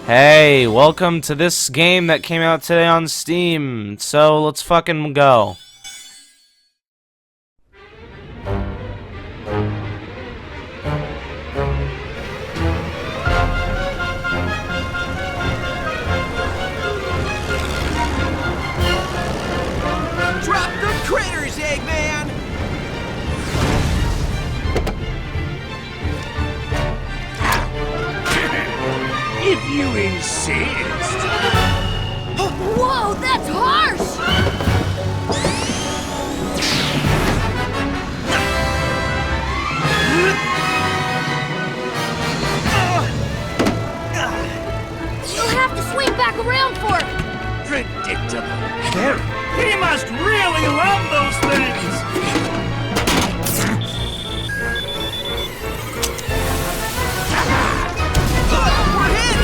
Hey, welcome to this game that came out today on Steam. So let's fucking go. Drop the critters, Eggman! If you insist. Whoa, that's harsh! You'll have to swing back around for it! Predictable. He must really love those things. We're hit!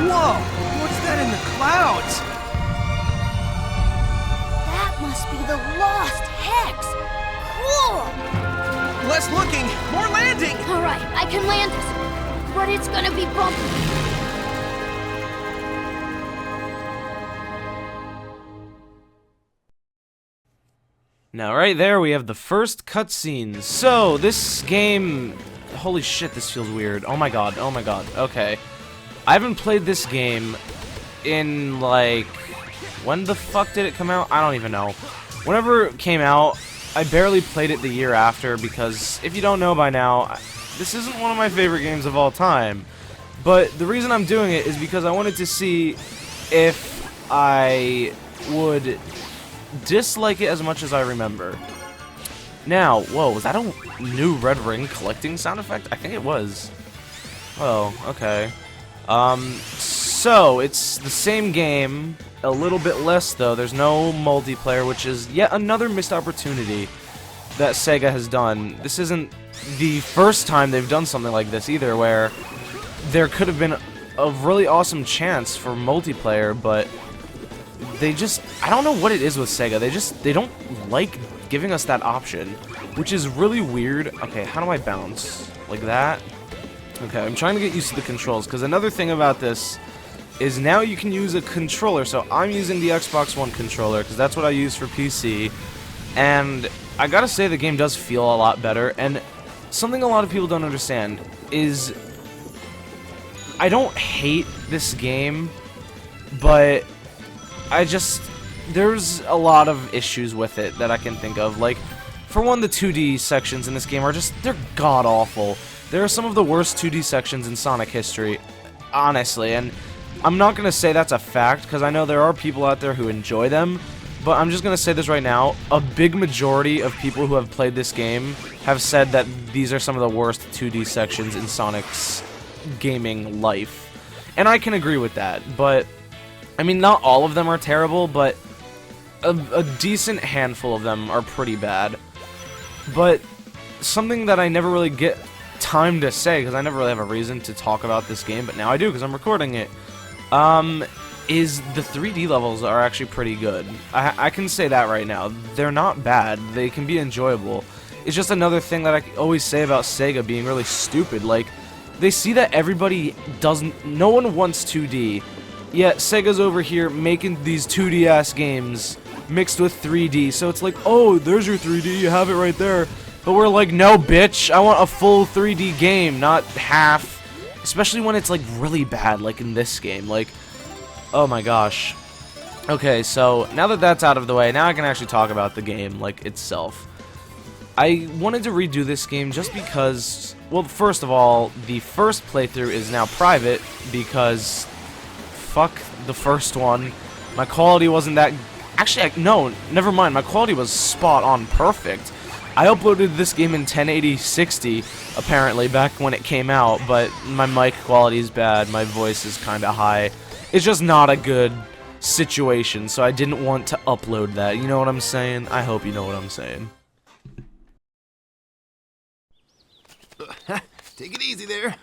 Whoa! What's that in the clouds? That must be the Lost Hex! Cool! Less looking, more landing! Alright, I can land it, but it's gonna be bumpy. Now, right there, we have the first cutscene. So, this game... Holy shit, this feels weird. Oh my god, okay. I haven't played this game in, like... When the fuck did it come out? I don't even know. Whenever it came out, I barely played it the year after, because if you don't know by now, this isn't one of my favorite games of all time. But the reason I'm doing it is because I wanted to see if I would dislike it as much as I remember. Now, whoa, was that a new red ring collecting sound effect? I think it was. Oh, okay. So, it's the same game, a little bit less though. There's no multiplayer, which is yet another missed opportunity that Sega has done. This isn't the first time they've done something like this either, where there could have been a really awesome chance for multiplayer, but they just, I don't know what it is with Sega. They don't like giving us that option, which is really weird. Okay, how do I bounce? Like that? Okay, I'm trying to get used to the controls, because another thing about this is now you can use a controller. So I'm using the Xbox One controller, because that's what I use for PC, and I gotta say the game does feel a lot better. And something a lot of people don't understand is I don't hate this game, but there's a lot of issues with it that I can think of. Like, for one, the 2D sections in this game are they're god-awful. There are some of the worst 2D sections in Sonic history, honestly, and I'm not gonna say that's a fact, because I know there are people out there who enjoy them, but I'm just gonna say this right now, a big majority of people who have played this game have said that these are some of the worst 2D sections in Sonic's gaming life. And I can agree with that, but I mean, not all of them are terrible, but a decent handful of them are pretty bad. But something that I never really get time to say, because I never really have a reason to talk about this game, but now I do because I'm recording it, is the 3D levels are actually pretty good. I can say that right now. They're not bad. They can be enjoyable. It's just another thing that I always say about Sega being really stupid. Like, they see that everybody no one wants 2D, yet Sega's over here making these 2D-ass games mixed with 3D, so it's like, oh, there's your 3D, you have it right there. But we're like, no, bitch, I want a full 3D game, not half. Especially when it's, like, really bad, like in this game. Like, oh my gosh. Okay, so now that that's out of the way, now I can actually talk about the game, like, itself. I wanted to redo this game just because, well, first of all, the first playthrough is now private because fuck the first one. My quality wasn't that... Actually, no, never mind. My quality was spot on perfect. I uploaded this game in 1080-60, apparently, back when it came out, but my mic quality is bad, my voice is kinda high. It's just not a good situation, so I didn't want to upload that. You know what I'm saying? I hope you know what I'm saying. Take it easy there.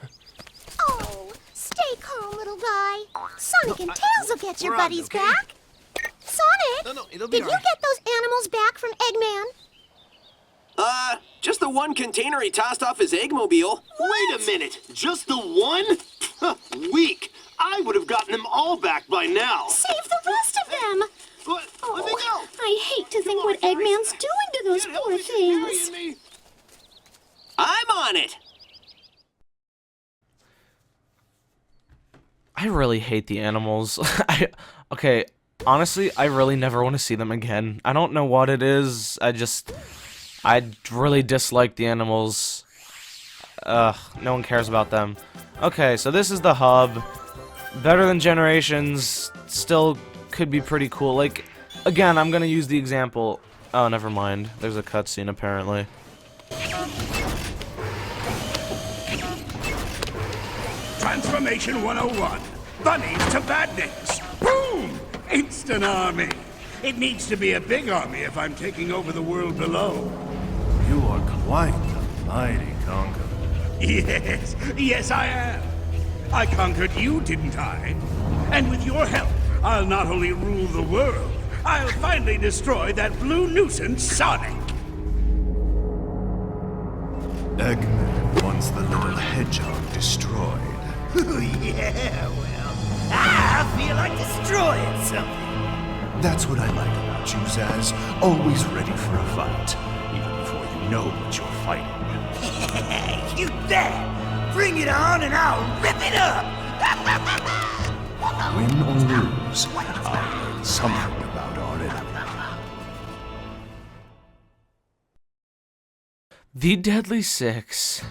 Oh, stay calm, little guy. Sonic and Tails will get your we're on, buddies okay? back. Sonic, No, it'll be did you alright. get those animals back from Eggman? Just the one container he tossed off his eggmobile. Wait a minute, just the one? Weak. I would have gotten them all back by now. Save the rest of them! Let me go. I hate to think what Eggman's doing to those poor things. I'm on it! I really hate the animals. Okay, honestly, I really never want to see them again. I don't know what it is. I really dislike the animals. Ugh, no one cares about them. Okay, so this is the hub. Better than Generations. Still could be pretty cool. Like, again, I'm gonna use the example. Oh, never mind. There's a cutscene apparently. Transformation 101. Bunnies to badniks. Boom! Instant army. It needs to be a big army if I'm taking over the world below. You are quite the mighty conqueror. Yes, I am. I conquered you, didn't I? And with your help, I'll not only rule the world, I'll finally destroy that blue nuisance, Sonic. Eggman wants the little hedgehog destroyed. Yeah, well, I feel like destroying something. That's what I like about you, Zaz. Always ready for a fight, even before you know what you're fighting. You bet! Bring it on and I'll rip it up! Win or lose, I learned something about our enemy. The Deadly Six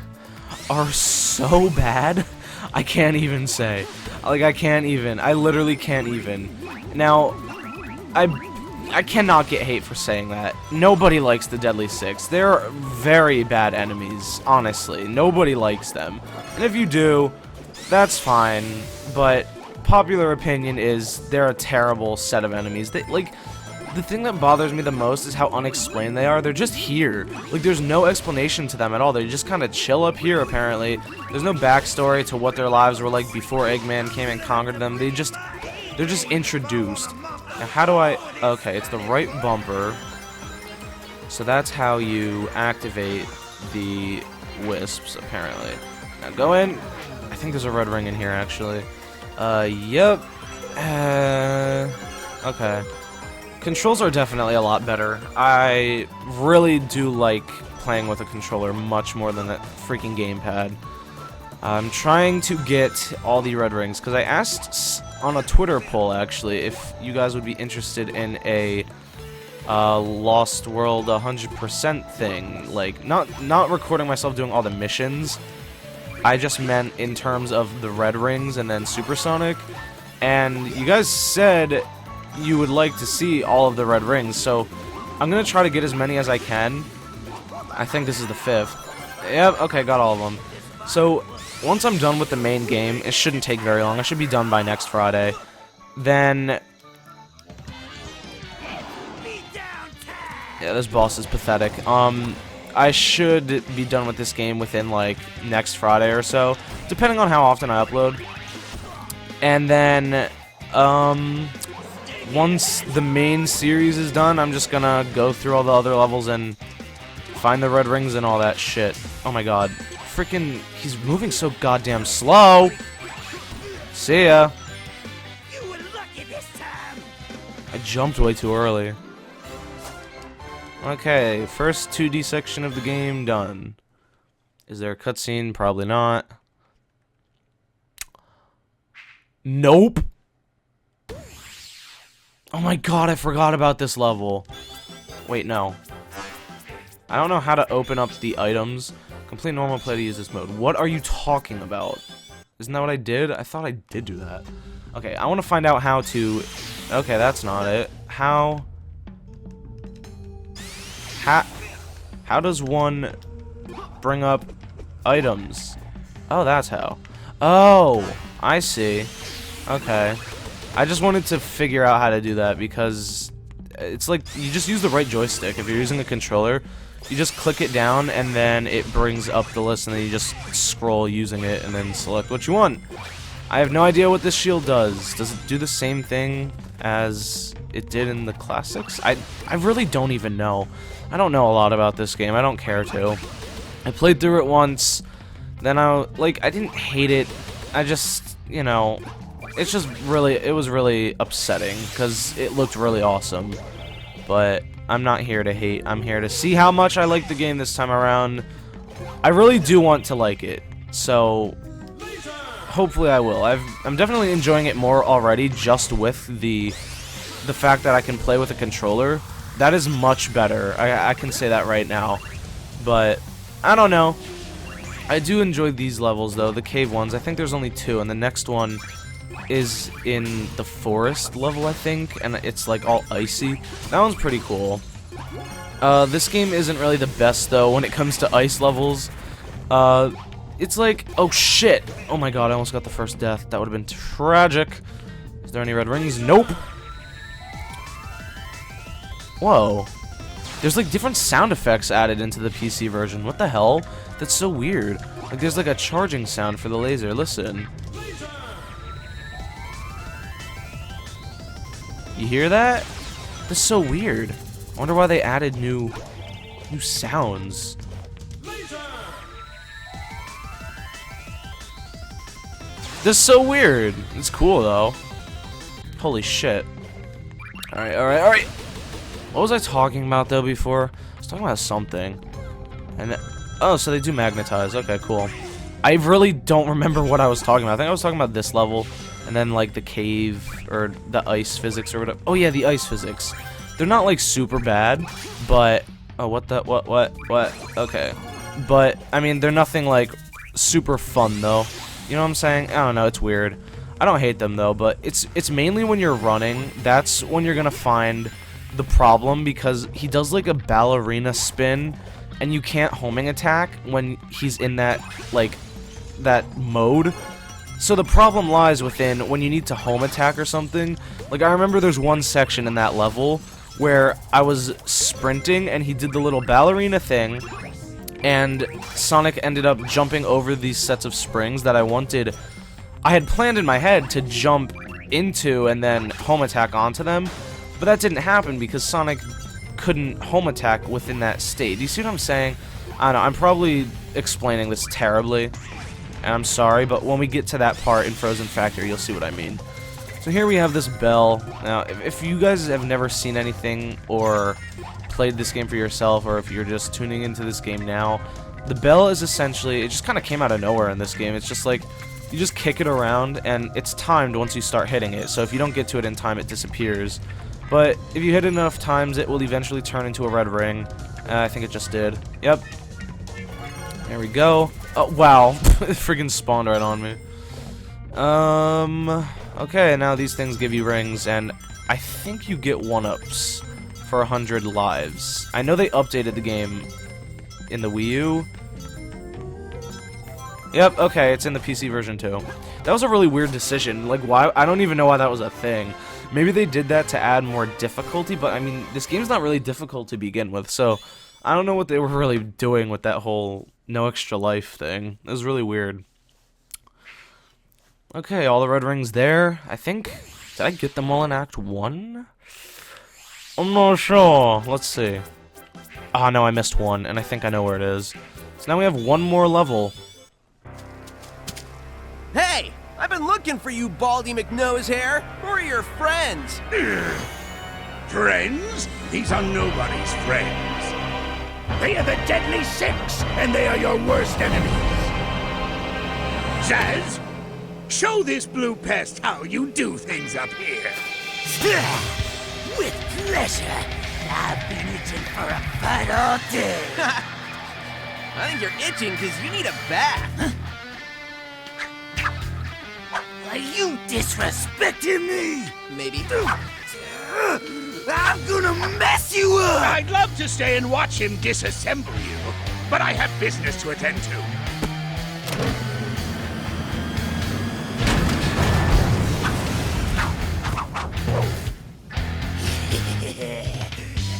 are so bad, I can't even say. Like, I literally can't even. Now, I cannot get hate for saying that. Nobody likes the Deadly Six. They're very bad enemies, honestly. Nobody likes them. And if you do, that's fine, but popular opinion is they're a terrible set of enemies. They, like, the thing that bothers me the most is how unexplained they are. They're just here. Like, there's no explanation to them at all. They just kind of chill up here, apparently. There's no backstory to what their lives were like before Eggman came and conquered them. They're just introduced. Now, how do I... Okay, it's the right bumper. So that's how you activate the wisps, apparently. Now, go in. I think there's a red ring in here, actually. Yep. Okay. Controls are definitely a lot better. I really do like playing with a controller much more than that freaking gamepad. I'm trying to get all the red rings, because I asked on a Twitter poll, actually, if you guys would be interested in a Lost World 100% thing. Like, not recording myself doing all the missions. I just meant in terms of the red rings and then Supersonic. And you guys said you would like to see all of the red rings, so I'm going to try to get as many as I can. I think this is the 5th. Yep, okay, got all of them. So, once I'm done with the main game, it shouldn't take very long. I should be done by next Friday. Then... Yeah, this boss is pathetic. I should be done with this game within, like, next Friday or so, depending on how often I upload. And then, once the main series is done, I'm just gonna go through all the other levels and find the red rings and all that shit. Oh my god. Freaking, he's moving so goddamn slow. See ya. You were lucky this time. I jumped way too early. Okay, first 2D section of the game done. Is there a cutscene? Probably not. Nope. Oh my god, I forgot about this level. Wait, no. I don't know how to open up the items. Complete normal play to use this mode. What are you talking about? Isn't that what I did? I thought I did do that. Okay, I want to find out how to... Okay, that's not it. How does one bring up items? Oh, that's how. Oh, I see. Okay. I just wanted to figure out how to do that because it's like you just use the right joystick. If you're using a controller, you just click it down and then it brings up the list and then you just scroll using it and then select what you want. I have no idea what this shield does. Does it do the same thing as it did in the classics. I really don't even know. I don't know a lot about this game. I don't care to. I played through it once, then I didn't hate it. I just, you know, it was really upsetting because it looked really awesome. But I'm not here to hate. I'm here to see how much I like the game this time around. I really do want to like it, so hopefully I will. I'm definitely enjoying it more already just with the fact that I can play with a controller. That is much better. I can say that right now. But I don't know. I do enjoy these levels though, the cave ones. I think there's only 2, and the next one is in the forest level, I think, and it's like all icy. That one's pretty cool. This game isn't really the best though when it comes to ice levels. It's like, oh shit! Oh my god, I almost got the first death. That would have been tragic. Is there any red rings? Nope. Whoa. There's like different sound effects added into the PC version. What the hell? That's so weird. Like there's like a charging sound for the laser. Listen. You hear that? That's so weird. I wonder why they added new sounds. This is so weird. It's cool though. Holy shit. Alright, alright, alright. What was I talking about though before? I was talking about something. And oh, so they do magnetize. Okay, cool. I really don't remember what I was talking about. I think I was talking about this level, and then like the cave or the ice physics or whatever. Oh yeah, the ice physics. They're not like super bad, but oh, what? Okay, but I mean they're nothing like super fun though. You know what I'm saying? I don't know. It's weird. I don't hate them though, but it's mainly when you're running. That's when you're gonna find the problem, because he does like a ballerina spin, and you can't homing attack when he's in that that mode. So the problem lies within when you need to home attack or something. Like I remember there's one section in that level where I was sprinting and he did the little ballerina thing, and Sonic ended up jumping over these sets of springs that I had planned in my head to jump into and then home attack onto them, but that didn't happen because Sonic couldn't home attack within that state. Do you see what I'm saying? I don't know, I'm probably explaining this terribly, and I'm sorry, but when we get to that part in Frozen Factory, you'll see what I mean. So here we have this bell. Now, if you guys have never seen anything or played this game for yourself, or if you're just tuning into this game now, the bell is essentially, it just kind of came out of nowhere in this game. It's just like, you just kick it around, and it's timed once you start hitting it. So if you don't get to it in time, it disappears. But if you hit it enough times, it will eventually turn into a red ring. I think it just did. Yep. There we go. Oh, wow. It friggin' spawned right on me. Okay, now these things give you rings, and I think you get 1-ups for 100 lives. I know they updated the game in the Wii U. Yep, okay, it's in the PC version too. That was a really weird decision. Like, why? I don't even know why that was a thing. Maybe they did that to add more difficulty, but I mean, this game's not really difficult to begin with, so I don't know what they were really doing with that whole no extra life thing. It was really weird. Okay, all the red rings there. I think, did I get them all in Act 1? I'm not sure. Let's see. Ah, no, I missed one, and I think I know where it is. So now we have one more level. Hey! I've been looking for you, Baldy McNosehair. Who are your friends? Friends? These are nobody's friends. They are the Deadly Six, and they are your worst enemies. Zaz, show this blue pest how you do things up here. With pleasure. I've been itching for a fight all day. I think you're itching because you need a bath. Are you disrespecting me? Maybe. I'm gonna mess you up! I'd love to stay and watch him disassemble you, but I have business to attend to.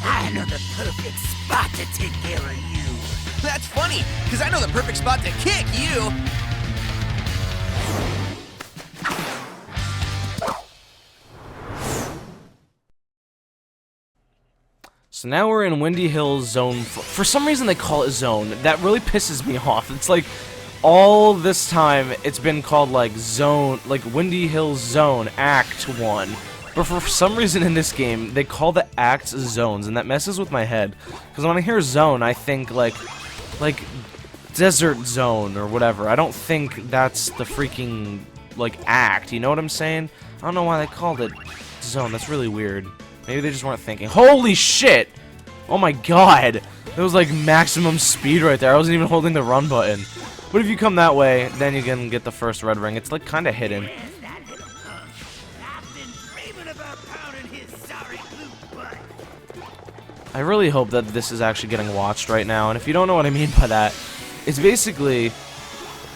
I know the perfect spot to take care of you. That's funny, because I know the perfect spot to kick you. So now we're in Windy Hills Zone. For some reason they call it Zone. That really pisses me off. It's like all this time it's been called like Zone, like Windy Hills Zone Act 1. But for some reason in this game they call the acts zones, and that messes with my head. Because when I hear zone, I think like Desert Zone or whatever. I don't think that's the freaking like act. You know what I'm saying? I don't know why they called it zone. That's really weird. Maybe they just weren't thinking. Holy shit! Oh my god! It was like maximum speed right there. I wasn't even holding the run button. But if you come that way, then you can get the first red ring. It's like kind of hidden. I really hope that this is actually getting watched right now. And if you don't know what I mean by that, it's basically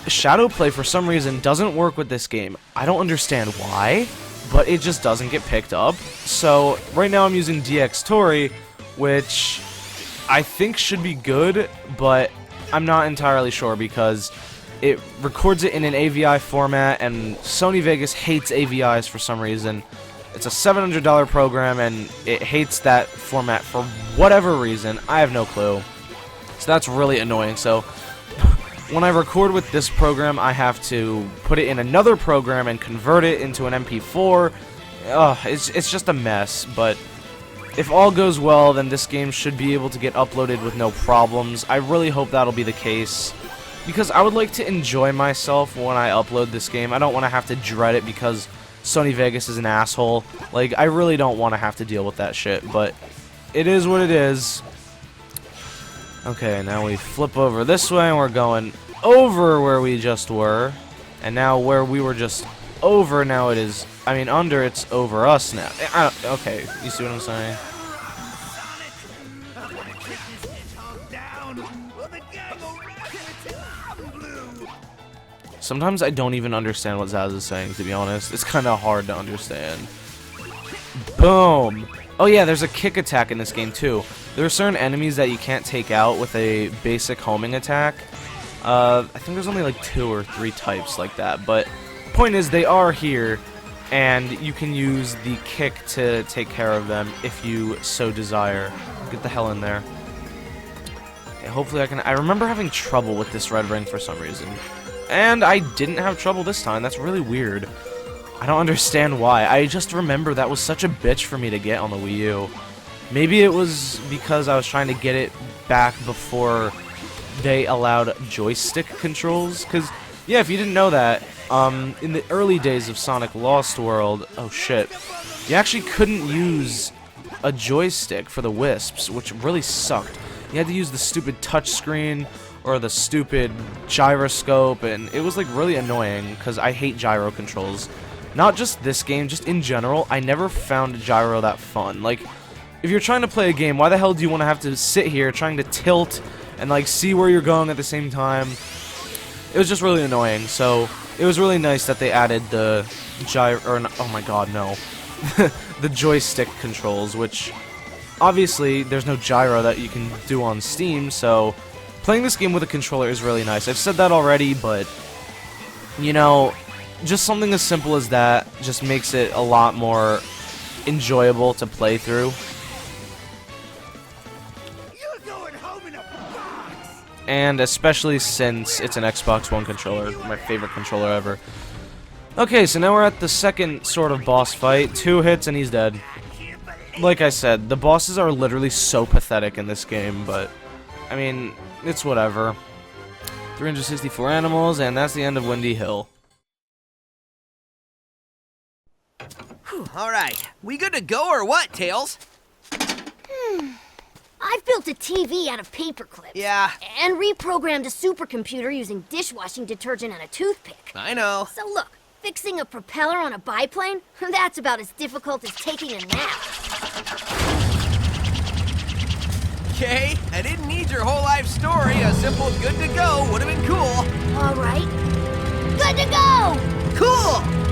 shadow play for some reason doesn't work with this game. I don't understand why, but it just doesn't get picked up. So right now I'm using DX Tori, which I think should be good, but I'm not entirely sure because it records it in an AVI format, and Sony Vegas hates AVIs for some reason. It's a $700 program, and it hates that format for whatever reason. I have no clue. So that's really annoying. So when I record with this program, I have to put it in another program and convert it into an MP4. It's just a mess, but if all goes well, then this game should be able to get uploaded with no problems. I really hope that'll be the case, because I would like to enjoy myself when I upload this game. I don't want to have to dread it because Sony Vegas is an asshole. Like, I really don't want to have to deal with that shit, but it is what it is. Okay, now we flip over this way, and we're going over where we just were. And now where we were just over, now it is, I mean, under, it's over us now. Okay, you see what I'm saying? Sometimes I don't even understand what Zaz is saying, to be honest. It's kind of hard to understand. Boom! Oh yeah, there's a kick attack in this game too. There are certain enemies that you can't take out with a basic homing attack. I think there's only like 2 or 3 types like that, but the point is they are here, and you can use the kick to take care of them if you so desire. Get the hell in there. Okay, hopefully I can... I remember having trouble with this red ring for some reason. And I didn't have trouble this time. That's really weird. I don't understand why. I just remember that was such a bitch for me to get on the Wii U. Maybe it was because I was trying to get it back before they allowed joystick controls. Because, yeah, if you didn't know that, in the early days of Sonic Lost World, oh shit, you actually couldn't use a joystick for the Wisps, which really sucked. You had to use the stupid touchscreen or the stupid gyroscope, and it was like really annoying because I hate gyro controls. Not just this game, just in general, I never found gyro that fun. Like, if you're trying to play a game, why the hell do you want to have to sit here trying to tilt and like see where you're going at the same time? It was just really annoying. So it was really nice that they added the gyro, or oh my god, no, the joystick controls, which obviously there's no gyro that you can do on Steam, so playing this game with a controller is really nice. I've said that already, but, you know, just something as simple as that just makes it a lot more enjoyable to play through. And especially since it's an Xbox One controller, my favorite controller ever. Okay, so now we're at the second sort of boss fight. 2 hits and he's dead. Like I said, the bosses are literally so pathetic in this game, but, I mean, it's whatever. 364 animals, and that's the end of Windy Hill. Alright, we good to go or what, Tails? I've built a TV out of paper clips. Yeah. And reprogrammed a supercomputer using dishwashing detergent and a toothpick. I know. So look, fixing a propeller on a biplane, that's about as difficult as taking a nap. Okay, I didn't need your whole life story. A simple good to go would have been cool. All right. Good to go! Cool!